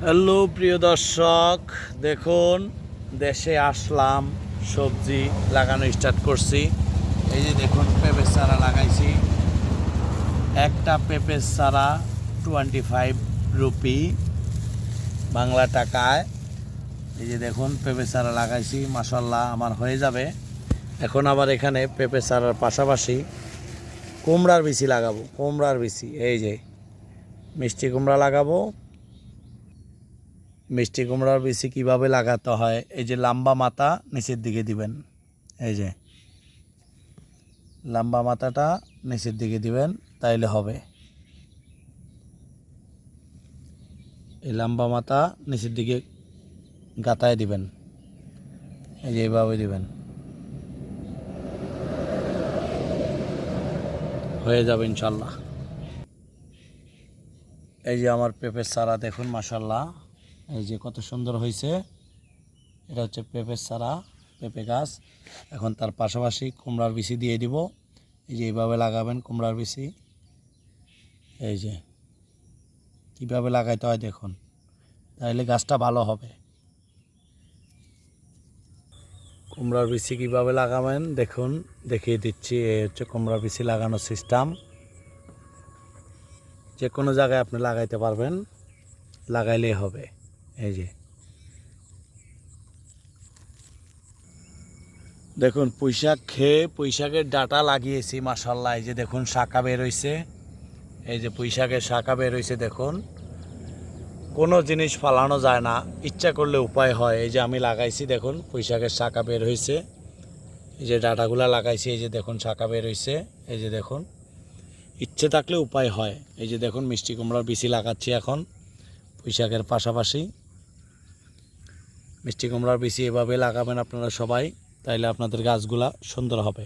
Hello প্রিয় দর্শক, দেখুন দেশে আসলাম, সবজি লাগানো স্টার্ট করছি। এই যে দেখুন পেঁপের চারা লাগাইছি। একটা পেঁপের চারা 25 রুপি বাংলা টাকায়। এই যে দেখুন পেঁপের চারা লাগাইছি, মাশাআল্লাহ আমার হয়ে যাবে। এখন আবার এখানে পেঁপের চারার পাশাপাশি কুমড়ার বিচি লাগাবো। কুমড়ার বিচি, এই যে মিষ্টি কুমড়া লাগাবো। মিষ্টি কুমড়ার বিচি কীভাবে লাগাতে হয়, এই যে লম্বা মাথা নিচের দিকে দিবেন। এই যে লম্বা মাথাটা নিচের দিকে দিবেন, তাইলে হবে। এই লম্বা মাথা নিচের দিকে গাতায় দিবেন, এই যে এইভাবে দিবেন, হয়ে যাবে ইনশাল্লাহ। এই যে আমার পেঁপের চারা দেখুন, মাশাল্লাহ এই যে কত সুন্দর হয়েছে। এটা হচ্ছে পেঁপের চারা, পেঁপে গাছ। এখন তার পাশাপাশি কুমড়ার বিচি দিয়ে দিব। এই যে এইভাবে লাগাবেন কুমড়ার বিচি। এই যে কীভাবে লাগাইতে হয় দেখুন, তাহলে গাছটা ভালো হবে। কুমড়ার বিচি কীভাবে লাগাবেন দেখুন, দেখিয়ে দিচ্ছি। এই হচ্ছে কুমড়ার বিচি লাগানোর সিস্টেম। যে কোনো জায়গায় আপনি লাগাইতে পারবেন, লাগাইলেই হবে। এই যে দেখুন পুঁইশাক খেয়ে পুঁইশাকের ডাঁটা লাগিয়েছি, মাশাআল্লাহ। এই যে দেখুন শাখা বের হইছে, এই যে পুঁইশাকের শাখা বের হইছে। দেখুন কোনো জিনিস ফালানো যায় না, ইচ্ছা করলে উপায় হয়। এই যে আমি লাগাইছি, দেখুন পুঁইশাকের শাখা বের হইছে। এই যে ডাঁটাগুলা লাগাইছি, এই যে দেখুন শাখা বের হইছে। এই যে দেখুন ইচ্ছে থাকলে উপায় হয়। এই যে দেখুন মিষ্টি কুমড়ার বিচি লাগাচ্ছি এখন পুঁইশাকের পাশাপাশি। মিষ্টি কুমড়ার বিচি এভাবে লাগাবেন আপনারা সবাই, তাইলে আপনাদের গাছগুলা সুন্দর হবে।